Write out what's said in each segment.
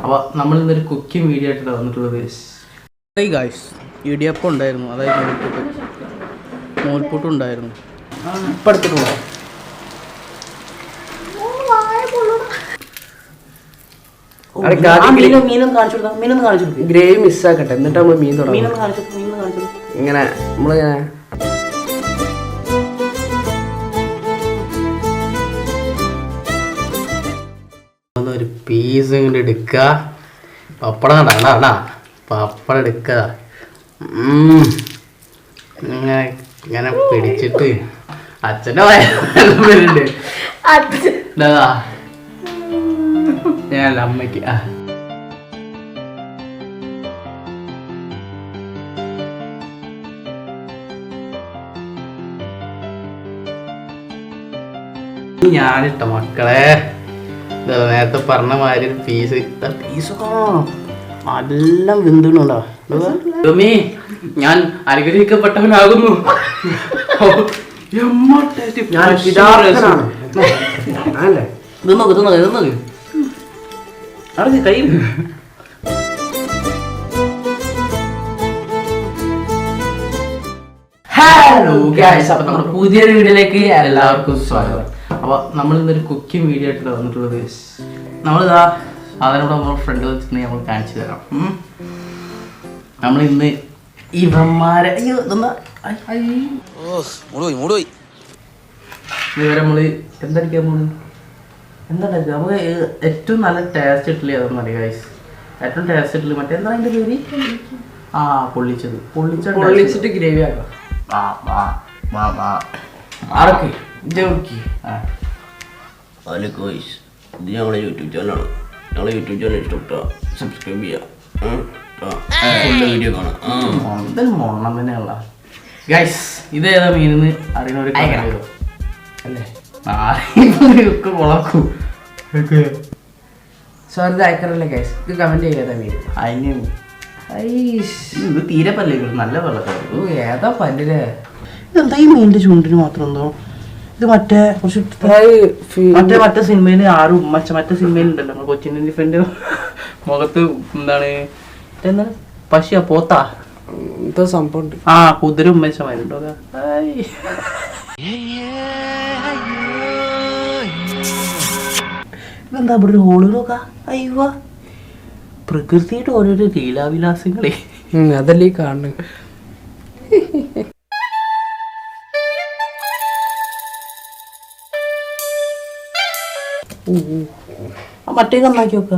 അപ്പോൾ നമ്മൾ ഇന്നൊരു കുക്കിംഗ് വീഡിയോ ആയിട്ടാണ് വന്നിട്ടുള്ളത്. ഇടിയപ്പം ഉണ്ടായിരുന്നു, അതായത് നൂൽപുട്ടും ഉണ്ടായിരുന്നു. ഇപ്പം എടുത്തിട്ടുണ്ടോ? ഗ്രേവി മിസ്സാക്കട്ടെ, എന്നിട്ട് നമ്മൾ മീൻ തുടങ്ങും. ഇങ്ങനെ നമ്മളിങ്ങനെ ഒരു പീസ് ഇങ്ങോട്ട് എടുക്കുക, പപ്പടം കണ്ടാ പപ്പടം എടുക്കുക, ഇങ്ങനെ ഇങ്ങനെ പിടിച്ചിട്ട് അച്ഛൻ്റെ വരുന്നുണ്ട് ഞാനല്ല അമ്മയ്ക്ക്. ഞാനിട്ട മക്കളെ നേരത്തെ പറഞ്ഞ മാതിരി ഒരു പീസൊക്കെ എല്ലാം വെന്തുണ്ടോ? ഞാൻ അനുഗ്രഹിക്കപ്പെട്ടവനാകുന്നു. കൈ ഹലോ ഗൈസ്, അപ്പൊ നമ്മുടെ പുതിയൊരു വീഡിയോയിലേക്ക് എല്ലാവർക്കും സ്വാഗതം. അപ്പോൾ നമ്മൾ ഇന്നൊരു കുക്കിംഗ് വീഡിയോ ആയിട്ടാണ് വന്നിട്ടുള്ളത്. നമ്മളിതാ സാധനം നമ്മുടെ ഫ്രണ്ട് വെച്ചിട്ട് നമ്മൾ കാണിച്ചു തരാം. നമ്മൾ ഇന്ന് ഇവന്മാരെ ഇവരെ നമ്മള് എന്തടിക്കാൻ പോകുന്നു, എന്താ നമുക്ക് ഏറ്റവും നല്ല ടേസ്റ്റ് ഇട്ടില്ലേ അതൊന്നും അറിയാം ഗൈസ്. ഏറ്റവും ടേസ്റ്റ് ഇട്ടില്ല മറ്റേ എന്താ അതിൻ്റെ പേര്? പൊള്ളിച്ചിട്ട് ഗ്രേവി ആക്കാം. ഇത് ഞങ്ങളുടെ യൂട്യൂബ് ചാനലാണ്. ഞങ്ങളെ യൂട്യൂബ് ചാനൽ ഇഷ്ടപ്പെട്ടോ സബ്സ്ക്രൈബ് ചെയ്യാം, വീഡിയോ കാണാം. മൊണ്ണം തന്നെയുള്ള ഗൈസ്. ഇത് ഏതാ മീനെന്ന് അറിയണവര് അല്ലേ? ഒക്കെ കുളക്കും. സോറി, ഇത് അയക്കറല്ലേ ഗൈസ്, ഇത് കമന്റ് ചെയ്യാതാ മീൻ. അതിന് ഇത് തീരെ പല്ലേ നല്ല വെള്ളക്കാർ. ഏതാ പല്ലില്ലേ? ഇതെന്താ ഈ മീനിന്റെ ചുണ്ടിന് മാത്രം എന്തോ? ഇത് മറ്റേ സിനിമയിൽ ആരും മറ്റേ സിനിമയിലുണ്ടല്ലോ കൊച്ചിൻ ഡിഫൻഡ് മുഖത്ത് എന്താണ് പശിയാ പോത്താ എന്തോ സംഭവം ഉണ്ട്. കുതിര ഉമ്മച്ചമാരുണ്ടോ? ഇതെന്താ ഇവിടെ ഒരു ഹോള് നോക്കാ? അയ്യോ, പ്രകൃതിയുടെ ഓരോരോ ലീലാവിലാസങ്ങളെ അതല്ലേ കാണുന്നത്. മറ്റേ നന്നാക്കി നോക്ക.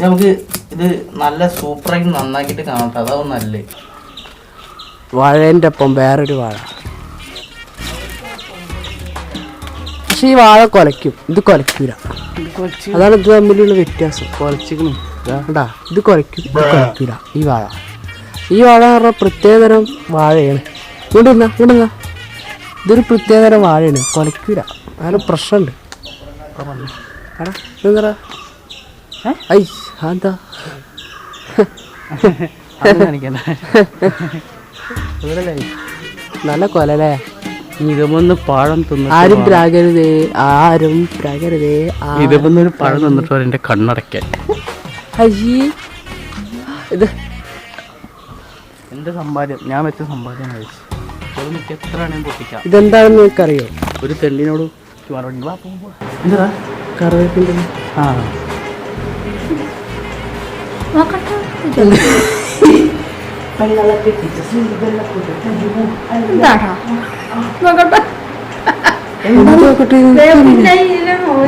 നമുക്ക് ഇത് നല്ല സൂപ്പറായി നന്നാക്കിയിട്ട് കാണട്ടെ, അതാവും നല്ലേ. വാഴേൻ്റെ ഒപ്പം വേറൊരു വാഴ, പക്ഷെ ഈ വാഴ കൊലയ്ക്കും, ഇത് കൊലയ്ക്കൂല. അതാണ് ഇത് തമ്മിലുള്ള വ്യത്യാസം. കൊലച്ചിക്കണ ഇത് കൊലയ്ക്കും, ഇത് കൊലയ്ക്കൂല. ഈ വാഴ പറഞ്ഞാൽ പ്രത്യേകതരം വാഴയാണ്. ഇങ്ങോട്ടുന്ന ഇതൊരു പ്രത്യേകതരം വാഴയാണ്, കൊലയ്ക്കൂല. അങ്ങനെ പ്രശ്നമുണ്ട്. അതാ നല്ല കൊലല്ലേ. ഇതൊന്ന് പഴം തിന്നു. ആരും പ്രാകരുതേ. ഇതൊന്നൊരു പഴം തിന്നിട്ട് എന്റെ കണ്ണടയ്ക്കാൻ. അയ്യേ, ഇത് എന്റെ സമ്പാദ്യം, ഞാൻ വെച്ച സമ്പാദ്യം കഴിച്ചു. എത്ര വേണമെങ്കിൽ പൊട്ടിക്കാം. ഇതെന്താണെന്ന് നിനക്കറിയോ? ഒരു തെല്ലിനോട് എന്താ കറിവേപ്പിൻ്റെ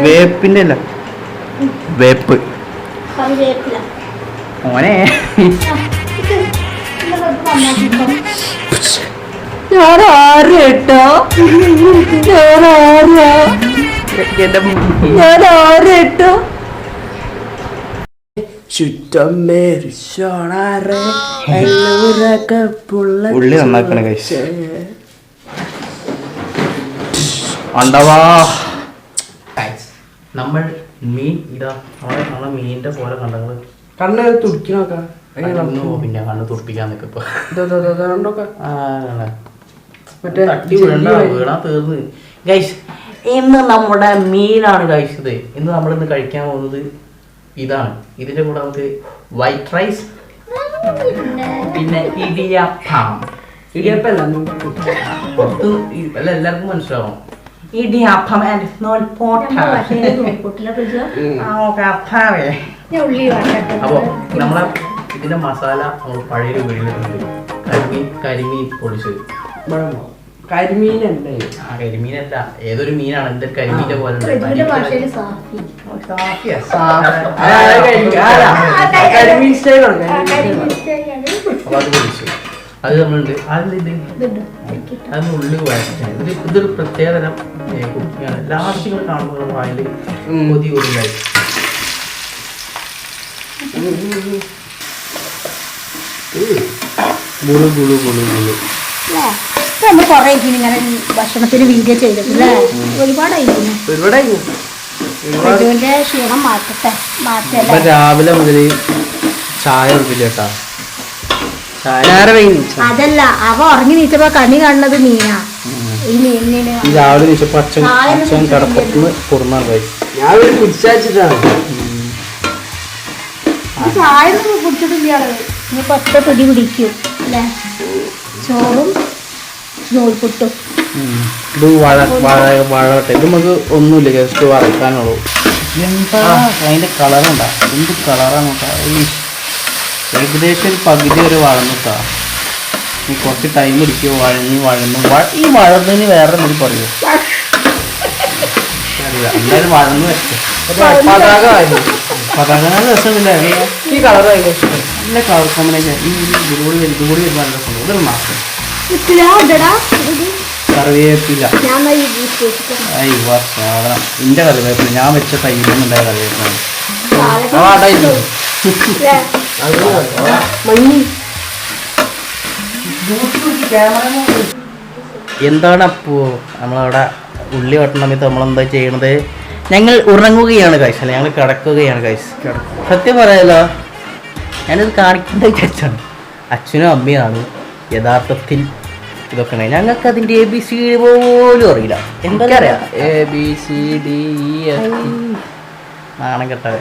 വേപ്പിന്റെ അല്ല, വേപ്പ് മോനെ. ഞാനാരേട്ടോ ഉള്ളി നന്നാക്കണ കഴിച്ച് അണ്ടവാ. നമ്മൾ മീൻ ഇതാ നമ്മളെ മീനിന്റെ പോലെ കണ്ടങ്ങള് കണ്ണ് തുടിക്കണോക്കാം. പിന്നെ കണ്ണ് തുറപ്പിക്കാൻ നിൽക്കും ഇപ്പൊ. തട്ടി വീണാ തീർന്ന്. ഗൈസ് ഇന്ന് നമ്മുടെ മീനാണ് ഗൈസ്. ഇത് ഇന്ന് നമ്മളിന്ന് കഴിക്കാൻ പോകുന്നത് ഇതാണ്. ഇതിന്റെ കൂടെ നമുക്ക് വൈറ്റ് റൈസ് പിന്നെ ഇടിയപ്പം. ഇടിയപ്പല്ല പുറത്ത് അല്ല എല്ലാവർക്കും മനസ്സിലാവും. ഇടിയപ്പം ആൻഡ് അപ്പൊ നമ്മളെ ഇതിന്റെ മസാല നമ്മൾ പഴയൊരു വീട്ടിലുണ്ട്. കരിമീൻ പൊളിച്ചത്. കരിമീനല്ലേ? കരിമീനല്ല, ഏതൊരു മീനാണ്. എന്തൊരു കരിമീന്റെ പോലെ കരിമീൻ സ്റ്റൈലാണ്. അപ്പൊ അത് പൊളിച്ചു. അത് നമ്മളുണ്ട്. അതിന് ഉള്ളി വഴറ്റാണ്. ഇതൊരു പ്രത്യേക തരം കുക്കിങ്ങാണ്. ലാസ്റ്റുകൾ കാണുമ്പോൾ വായിൽ കൊതി കൊതിയായി. ഗുളു ഗുളു ഗുളു ഗുളു. നമ്മൾ കൊറേ ഇങ്ങനെ ഭക്ഷണത്തിന് വീഡിയോ ചെയ്തിട്ടില്ലേ? ഒരുപാടായിരിക്കുന്നു. ക്ഷീണം മാറ്റല്ല. രാവിലെ മുതൽ ചായ കുടിക്കില്ല കേട്ടാ. അതല്ല, അവ ഉറങ്ങി നീച്ചപ്പോ കണ്ണി കാണുന്നത് മീനാ. ഈ മീനിന് രാവിലെ നീച്ചപ്പോ അച്ഛൻ കടപ്പുറത്തുനിന്ന് കൊടുന്നാണ് കഴിച്ചു. ഞാൻ ഒരു കുടിച്ചാച്ചിട്ടാണ്. ചായ ഒന്നും കുടിച്ചിട്ടില്ല. ഇനി പത്ത് പിടി പിടിക്കും അല്ലേ? ചോറും നൂൽപുട്ടും. ഇത് വഴട്ടെ. ഇത് നമുക്ക് ഒന്നുമില്ല, ജസ്റ്റ് വറക്കാനുള്ളൂ. എന്താ അതിന്റെ കളറുണ്ടാ? എന്ത് കളറാണ് കേട്ടോ. ഏകദേശം ഒരു പകുതി വരെ വളർന്നിട്ടാ. നീ കുറച്ച് ടൈം എടുക്കുമോ? വഴന്നു ഈ വഴന്നതിന് വേറെ എന്തെങ്കിലും പറയുമോ? അറിയില്ല, എന്തായാലും വഴന്നു വെച്ചോ. പതാക രസമില്ല. ഈ കളർ ഭയങ്കര ഇഷ്ടം. നല്ല കളർ കോമ്പിനേഷൻ. ഇതുകൂടി വരുമ്പോൾ നല്ല രസമുണ്ട്. ഇതൊരു മാസം കറിവേപ്പില. സാധനം എന്റെ കറിവേപ്പില ഞാൻ വെച്ച തൈലൊന്നുണ്ടായ കറിവേപ്പില. എന്താണ് അപ്പോ നമ്മളവിടെ ഉള്ളി വെട്ടണ സമയത്ത് നമ്മളെന്താ ചെയ്യണത്? ഞങ്ങൾ ഉറങ്ങുകയാണ് കൈസ്, അല്ല ഞങ്ങൾ കിടക്കുകയാണ് കൈസ്. സത്യം പറയാലോ, ഞാനിത് കാണിക്കേണ്ട വിചാരിച്ചാണ്. അച്ഛനും അമ്മയാണ് യഥാർത്ഥത്തിൽ ഇതൊക്കെ. ഞങ്ങൾക്ക് അതിൻ്റെ ABCD പോലും അറിയില്ല. എന്താ അറിയാം? ABCDEF. നാണം കേട്ടത്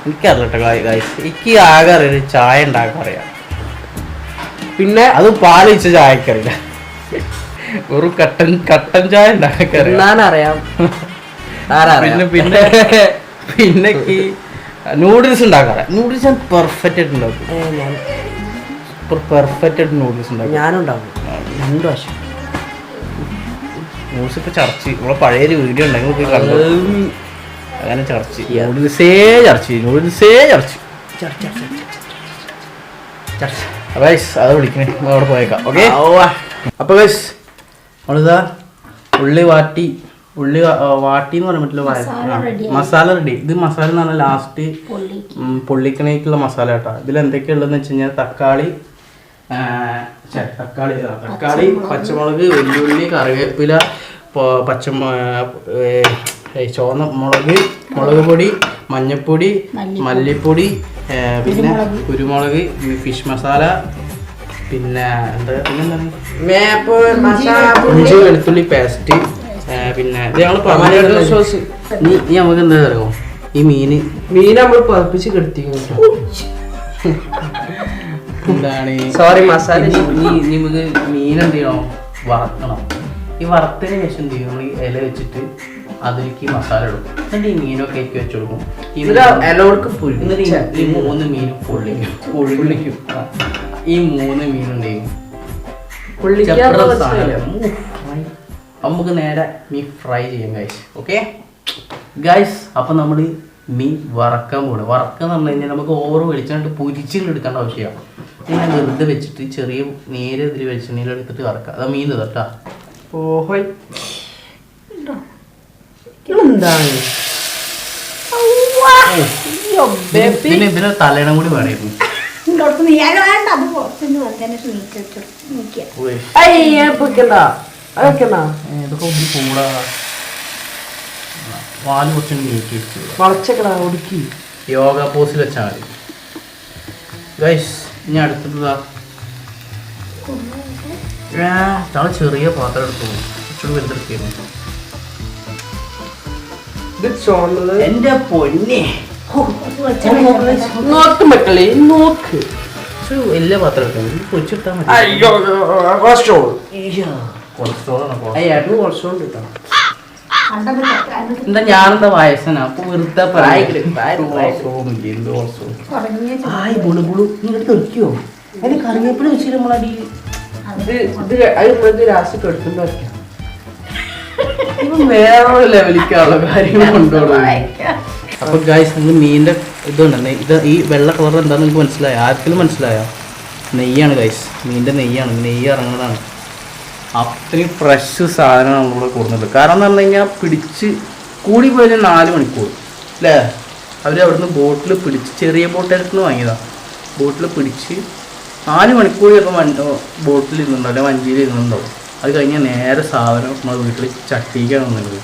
എനിക്കറിയില്ല കേട്ടോ ഗൈസ്. എനിക്ക് ആകെ അറിയാം ചായ ഉണ്ടാക്കാൻ അറിയാം. പിന്നെ അത് പാലിച്ച ചായക്കറിയില്ല. ഒരു കട്ടൻ ചായ ഉണ്ടാക്കാൻ അറിയാം. പിന്നെ പിന്നെ നൂഡിൽസ് ഉണ്ടാക്കാറ്. നൂഡിൽസ് ഞാൻ പെർഫെക്റ്റ് ആയിട്ട് ഉണ്ടാക്കും. പെർഫെക്റ്റ് ആയിട്ട് നൂഡിൽസ് ഉണ്ടാക്കും. ഞാനുണ്ടാവും 2 വർഷം. നൂഡിൽസ് ഇപ്പൊ ചർച്ച നമ്മളെ പഴയൊരു വീഡിയോ ഉണ്ടെങ്കിൽ കണ്ടു. അങ്ങനെ ചർച്ച നൂഡിൽസേ അത് വിളിക്കണേ. അവിടെ പോയേക്കാം. ഓക്കെ. അപ്പൊ ഗൈസ് നമ്മളിതാ ഉള്ളി വാട്ടി എന്ന് പറയാൻ പറ്റില്ല, മസാല റെഡി. ഇത് മസാല എന്ന് പറഞ്ഞാൽ ലാസ്റ്റ് പൊള്ളിക്കണേക്കുള്ള മസാല കേട്ടോ. ഇതിൽ എന്തൊക്കെയുള്ളതെന്ന് വെച്ച് കഴിഞ്ഞാൽ തക്കാളി, പച്ചമുളക്, വെല്ലുള്ളി, കറിവേപ്പില, ചുവന്ന മുളക് പൊടി, മഞ്ഞൾപ്പൊടി, മല്ലിപ്പൊടി, പിന്നെ കുരുമുളക്, ഫിഷ് മസാല, പിന്നെ ഇഞ്ചി വെളുത്തുള്ളി പേസ്റ്റ്, പിന്നെ ഇത് ഞങ്ങൾ നീ നമുക്ക് എന്താ അറിയാമോ? ഈ മീൻ നമ്മൾ പതിപ്പിച്ച് കെടുത്തിക്കുന്നു. എന്താണ് സോറി മസാല. നമുക്ക് മീൻ എന്ത് ചെയ്യണം? വറക്കണം. ഈ വറുത്തതിന് ശേഷം എന്ത് ചെയ്യും? നമ്മൾ ഈ ഇല വെച്ചിട്ട് അതിലേക്ക് മസാല ഇടും. എന്നിട്ട് ഈ മീനൊക്കെ ആക്കി വെച്ച് കൊടുക്കും. എന്നിട്ട് ഈ 3 മീനും പൊള്ളിക്കും. ഈ 3 മീനുണ്ടെങ്കിൽ നമുക്ക് നേരെ മീൻ ഫ്രൈ ചെയ്യാം ഗൈസ്. ഓക്കെ ഗൈസ്, അപ്പം നമ്മൾ മീൻ വറക്കാൻ പോകണം. വറക്കുക എന്ന് പറഞ്ഞു കഴിഞ്ഞാൽ നമുക്ക് ഓവർ വെളിച്ചെണ്ണ പൊരിച്ചിട്ട് എടുക്കേണ്ട ആവശ്യമാണ്. ഇങ്ങനെ വെറുതെ വെച്ചിട്ട് ചെറിയ നേരെ ഇതിൽ വെളിച്ചെണ്ണയിൽ എടുത്തിട്ട് വറക്കുക. അതാ മീൻ കേട്ടാ. ഓഹോയ് ഇതിന് തലേണം കൂടി വേണമായിരുന്നു. വാല് കുറച്ച് നീക്കി വെച്ചു യോഗ പോസിൽ വെച്ചാൽ മതി ഗൈസ്. ഇനി അടുത്തതാ ഞങ്ങൾ ചെറിയ പാത്രം എടുത്തു ഇച്ചിരി വലുതെടുക്കുന്നു. ഇത് ചോന്നത് എന്റെ പൊന്നെ നോക്ക് മക്കളെ നോക്ക്. എല്ലാ പാത്രം എടുക്കുന്നു പൊരിച്ചിട്ടാ മതി. അയ്യോ കൊളസ്ട്രോൾ കൊളസ്ട്രോളാണ്. ഏട്ടന് കൊളസ്ട്രോൾ കിട്ടണം. എന്താ ഞാനെന്താ വയസ്സനാ അപ്പൊ വെറുതെ തെറിക്കോ അതിന് കറിവേപ്പില വെച്ചിട്ട് നമ്മളടി രാശി കെടുത്തുമ്പോ വേറെ ലെവലിക്കാനുള്ള കാര്യങ്ങൾ കൊണ്ടുപോകും. അപ്പൊ ഗായ്സ് നിങ്ങൾ മീനിന്റെ ഇതുണ്ടല്ലേ ഇത് ഈ വെള്ള കളർ എന്താന്ന് നിങ്ങൾക്ക് മനസ്സിലായോ? ആർക്കെങ്കിലും മനസ്സിലായോ? നെയ്യാണ് ഗായ്സ്, മീനിന്റെ നെയ്യാണ്. നെയ്യ് ഇറങ്ങുന്നതാണ്. അത്രയും ഫ്രഷ് സാധനമാണ് നമ്മളിവിടെ കൊടുക്കുന്നത്. കാരണം എന്ന് പറഞ്ഞു കഴിഞ്ഞാൽ പിടിച്ച് കൂടി പോയാൽ 4 മണിക്കൂർ അല്ലേ? അവർ അവിടുന്ന് ബോട്ടിൽ പിടിച്ച് ചെറിയ ബോട്ടിൽ വാങ്ങിയതാണ്. ബോട്ടിൽ പിടിച്ച് 4 മണിക്കൂർ ചിലപ്പോൾ ബോട്ടിൽ ഇരുന്നുണ്ടാവും അല്ലെങ്കിൽ വഞ്ചിയിൽ ഇരുന്നുണ്ടാവും. അത് കഴിഞ്ഞാൽ നേരെ സാധനം നമ്മുടെ വീട്ടിൽ ചട്ടിക്കാണ് വന്നത്.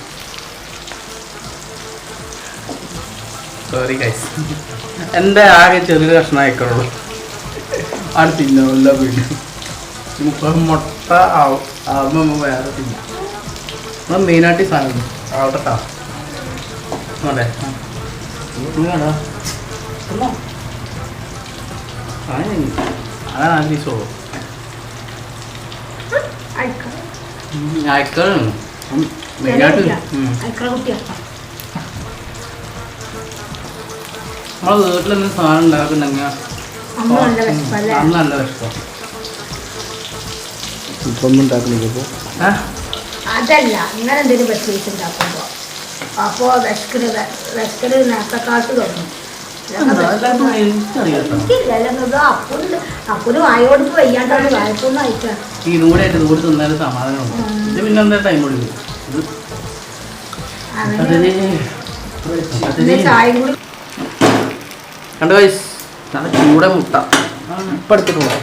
സോറി ഗൈസ്, എൻ്റെ ആകെ ചെറിയൊരു കഷ്ണം അയക്കുള്ളൂ. ആണ് തിന്നല്ല വീട്ടിൽ 30 മുട്ട ആവുമ്പോൾ വേറെ തിന്നാം. നമ്മൾ മെയിനായിട്ട് ഈ സാധനം അവിടെ ട്ടാ അതെ വേണോ അതാണ് ആദ്യം ദിവസമുള്ളൂ. അയക്കാണ് മെയിനായിട്ട്. നമ്മളെ വീട്ടിലെന്തെങ്കിലും സാധനം ഉണ്ടാക്കുന്നുണ്ടെങ്കിൽ അന്ന് നല്ല വിഷമം. ഇപ്പൊന്നും ഉണ്ടാക്കണില്ല. അതല്ല ഇങ്ങനെ എന്തെങ്കിലും പ്രത്യേകിച്ച് ഉണ്ടാക്കുമ്പോ അപ്പോ വിശക്കല് നേരത്തെക്കാലത്ത് തുടങ്ങും. അപ്പൊരു വായോടുത്ത് വയ്യാണ്ടാണ് വായപ്പൊന്നും അയച്ചാൽ ഇതും കൂടെ ആയിട്ട് ഇതുകൂടി തിന്നാലും സമാധാനമുണ്ട്. ഇത് പിന്നെ എന്താ ടൈം കൊടുക്കും. ചായ കൂടി കണ്ടു വയസ്സ് നല്ല ചൂടെ മുട്ട ഇപ്പം എടുത്തിട്ട് പോകാം.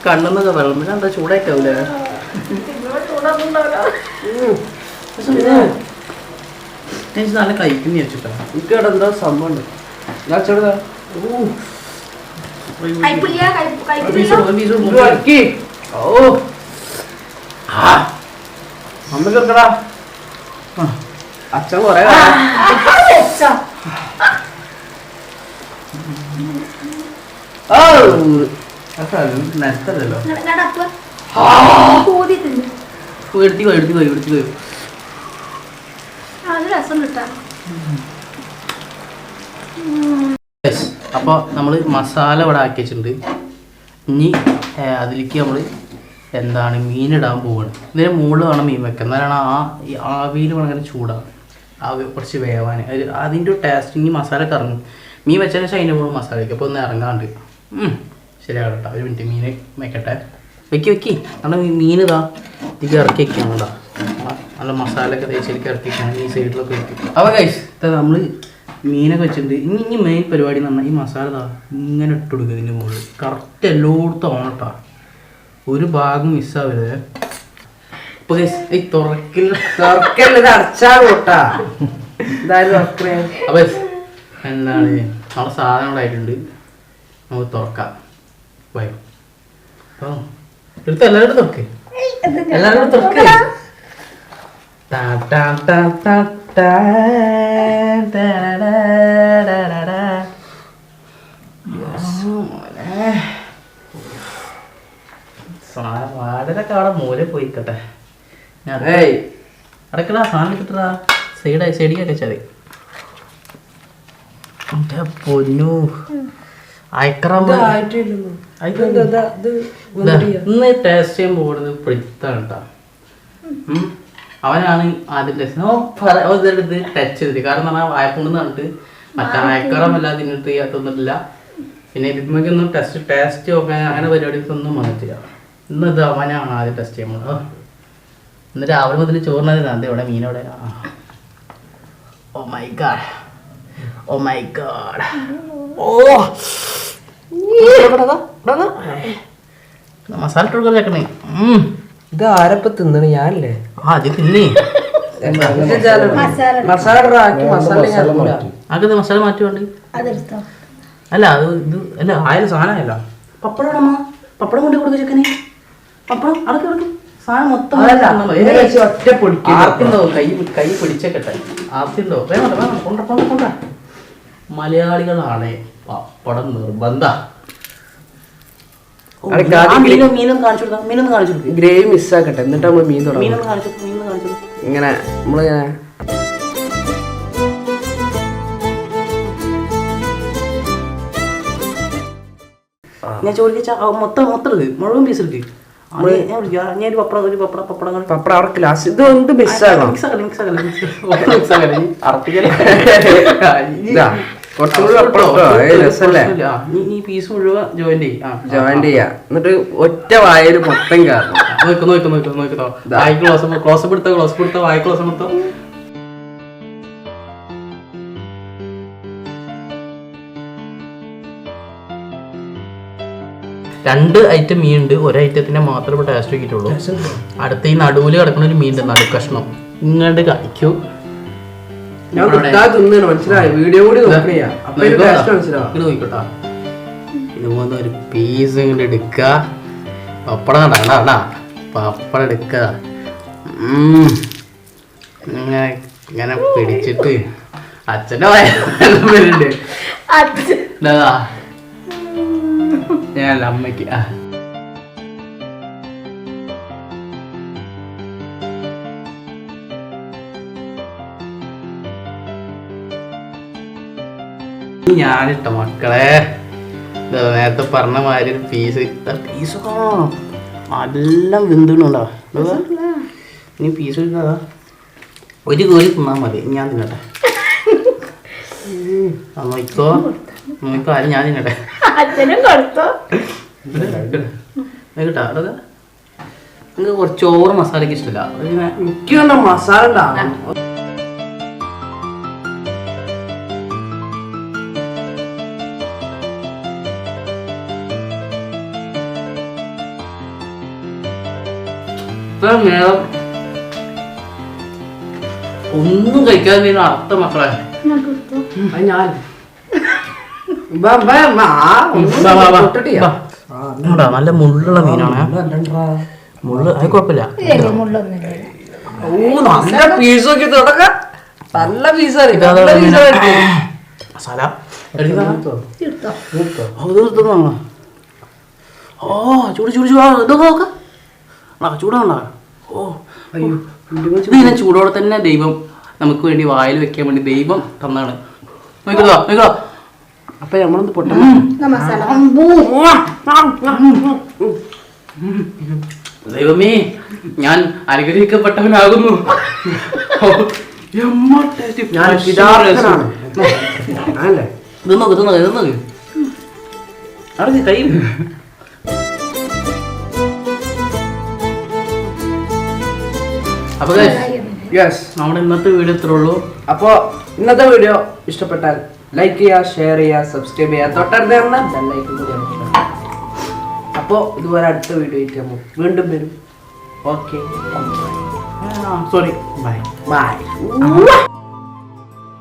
കണ്ണൊക്കെ വെള്ളം എന്താ ചൂടായിട്ടാവൂലേ? നല്ല കഴിക്കുന്ന വെച്ചിട്ടാ എനിക്കവിടെ എന്താ സംഭവം ഉണ്ട്. ഞാൻ ചെറുതാ അമ്മക്കെടാ അച്ഛൻ കൊറേ നഷ്ടല്ലോ. അപ്പോൾ നമ്മൾ മസാല ഇവിടെ ആക്കി വെച്ചിട്ടുണ്ട്. ഇനി അതിലേക്ക് നമ്മൾ എന്താണ് മീനിടാൻ പോവുകയാണ്. ഇതിന് മുകളിൽ വേണം മീൻ വെക്കാൻ, എന്നാലാണ് ആവിയിൽ വേണം അങ്ങനെ ചൂടാണ് ആവി കുറച്ച് വേവാൻ. അതിൻ്റെ ടേസ്റ്റ് ഇനി മസാല ഒക്കെ ഇറങ്ങും. മീൻ വെച്ചതിന് ശേഷം അതിൻ്റെ മുകളിൽ മസാല വയ്ക്കും. അപ്പോൾ ഒന്ന് ഇറങ്ങാണ്ട് ശരിയാകട്ടെ കേട്ടോ. ഒരു മിനിറ്റ് മീൻ വെക്കട്ടെ. വെക്കി നമ്മുടെ മീൻ ഇതാ ഇതിലേക്ക് ഇറക്കി വയ്ക്കണം കേട്ടോ. നല്ല മസാലയൊക്കെ തേച്ചിലേക്ക് ഇറക്കി വയ്ക്കണം ഈ സൈഡിലൊക്കെ വയ്ക്കും. അപ്പോൾ ഗൈസ് നമ്മൾ മീനൊക്കെ വെച്ചിട്ടുണ്ട്. ഇനി മെയിൻ പരിപാടി എന്ന് പറഞ്ഞാൽ ഈ മസാല ഇതാ ഇങ്ങനെ ഇട്ട് കൊടുക്കുക ഇതിൻ്റെ മുകളിൽ. കറക്റ്റ് എല്ലായിടത്തും ആവണം കേട്ടോ, ഒരു ഭാഗം മിസ്സാവരുത്. അപ്പോൾ ഗൈസ് ഈ തുറക്കല്ല അടച്ചാൽ കൊട്ടാ എന്തായാലും തുറക്കണേ. അപ്പോൾ എന്താണ് നമ്മുടെ സാധനം ഇവിടെ ആയിട്ടുണ്ട്, നമുക്ക് തുറക്കാം. വരും അപ്പോൾ എടുത്ത് എല്ലാവരും തുറക്ക്, എല്ലാവരും തുറക്ക്. വാടലൊക്കെ അവിടെ മൂല പോയിക്കട്ടെ. അടക്കടാ സാധനം കിട്ടടാ. സൈഡിലേക്ക് വെച്ചാൽ മതി. പൊന്നു ഇന്ന് ടേസ്റ്റ് ചെയ്യാൻ പോകുന്നത് പിടുത്താണ് കേട്ടോ. അവനാണ് ആദ്യം ടച്ച് ടച്ച് ചെയ്തത്. കാരണം പറഞ്ഞാൽ വായപ്പുണ്ടെന്ന് പറഞ്ഞിട്ട് മറ്റേ അയക്കറം അല്ലാതെ ഇങ്ങോട്ട് തിന്നിട്ടില്ല. പിന്നെ ഇതിമൊന്നും ടേസ്റ്റ് നോക്കാൻ അങ്ങനെ പരിപാടിക്കൊന്നും വന്നിട്ടില്ല. ഇന്നത് അവനാണ് ആദ്യം ടെസ്റ്റ് ചെയ്യുമ്പോൾ. ഇന്ന് രാവിലെ മുതൽ ചോറിനത് അതെ ഇവിടെ മീനോടെ. Oh my god, oh my god, oh masala ഇട്ട് കൊടുക്കാൻ ചേക്കണേ. ഇത് ആരപ്പ തിന്നണ ഞാനല്ലേ? അത് തിന്നേ. മസാല ആക്കി മസാല ആക്കുന്നത് മസാല മാറ്റി വേണ്ടി അതെടുത്തോ. അല്ല അത് ഇത് അല്ല ആയാലും സാധനമല്ല പപ്പടം ഇടമ്മ പപ്പടം കൊണ്ട് കൊടുത്ത ചെക്കനെ പപ്പടം അടക്ക് അടക്ക് സാധനം മൊത്തം ഒറ്റ പൊടിക്കും ആർത്തിണ്ടോ കൈ പിടിച്ചേക്കട്ടെ ആർത്തിണ്ടോ വേണ്ട വേണം കൊണ്ട മലയാളികളാണ് പപ്പടം നിർബന്ധ മീനൊന്നും കാണിച്ചു കൊടുത്താ മീനൊന്നും കാണിച്ചു കൊടുക്കും ഗ്രേവി മിസ്സാക്കട്ടെ എന്നിട്ട് നമ്മള് മീൻ തുടങ്ങും. മീനൊന്നും കാണിച്ചു ഇങ്ങനെ നമ്മളിങ്ങനെ ഞാൻ ചോദിച്ച മൊത്തം ഇത് മുഴുവൻ പീസ് എടുക്ക് ഞാൻ ഒരു പപ്പടം പപ്പടം അവർക്ക് ലാസ്റ്റ് ഇത് എന്ത് മിസ്സാകണം കുറച്ചുകൂടി രസല്ലേ ഈ പീസ് മുഴുവൻ ജോയിന്റ് ചെയ്യാ എന്നിട്ട് ഒറ്റ വായല് മൊത്തം കാരണം നോക്കോ ക്ലോസപ്പ് എടുത്തോ വായ ക്ലോസപ്പ് എടുത്തോ രണ്ട് ഐറ്റം മീൻ ഉണ്ട് ഒരു ഐറ്റത്തിന്റെ മാത്രമേ ഇപ്പോൾ ടേസ്റ്റ് നോക്കിയിട്ടുള്ളൂ അടുത്ത ഈ നടുവിൽ കിടക്കുന്ന ഒരു മീൻ നടു കഷ്ണം ഇങ്ങോട്ട് കാണിക്കൂ മനസ്സിലായി വീഡിയോ കൂടി നോക്കിക്കോട്ടാ ഇതുപോലെ ഒരു പീസ് ഇങ്ങോട്ട് എടുക്ക പപ്പടം കണ്ടാ പപ്പടം എടുക്ക ഇങ്ങനെ ഇങ്ങനെ പിടിച്ചിട്ട് അച്ഛൻ്റെ വരുന്നുണ്ട് ഞാനല്ല അമ്മയ്ക്ക് ഞാനിട്ട മക്കളെ നേരത്തെ പറഞ്ഞ മാതിരി ഒരു പീസൊക്കെ എല്ലാം വെന്തുണ്ടോ ഇനി പീസ് എടുക്കാതാ ഒരു കോരി തിന്നാൻ മതി ഞാൻ തിന്നട്ടെ നോക്കോ ആരും ഞാൻ തിന്നട്ടെ കേട്ടാ അതൊക്കെ നിങ്ങൾക്ക് കുറച്ച് ഓവർ മസാലയ്ക്ക് ഇഷ്ടമില്ല എനിക്ക് മസാല ഉണ്ടാകും ഒന്നും കഴിക്കാതെ അർത്ഥ മക്കളെ ഞാൻ നല്ല മുള്ളുള്ള മീനാണ് മുള്ള് അത് കുഴപ്പമില്ല നല്ല പീസൊക്കെ നല്ല പീസാണ് മസാല ഓ ചൂട് ചൂടാണോ ഓ ഇതിനെ ചൂടോടെ തന്നെ ദൈവം നമുക്ക് വേണ്ടി വായിൽ വെക്കാൻ വേണ്ടി ദൈവം തന്നാണ് നോക്കിക്കോ അപ്പൊ നമ്മളൊന്ന് പൊട്ട ദൈവമേ ഞാൻ അനുഗ്രഹിക്കപ്പെട്ടവനാകുന്നു ഇത് നോക്ക് അവിടെ കൈ അപ്പൊ നമ്മുടെ ഇന്നത്തെ വീഡിയോ ഇത്രേ ഉള്ളൂ. അപ്പോൾ ഇന്നത്തെ വീഡിയോ ഇഷ്ടപ്പെട്ടാൽ ലൈക്ക് ചെയ്യുക, ഷെയർ ചെയ്യുക, സബ്സ്ക്രൈബ് ചെയ്യുക, തൊട്ടടുത്ത് തന്നെ ബെല്ലൈക്കൺ കൂടി അമർത്തുക. അപ്പോൾ ഇതുപോലെ അടുത്ത വീഡിയോ ആയിട്ട് നമ്മൾ വീണ്ടും വരും. Okay, sorry bye bye.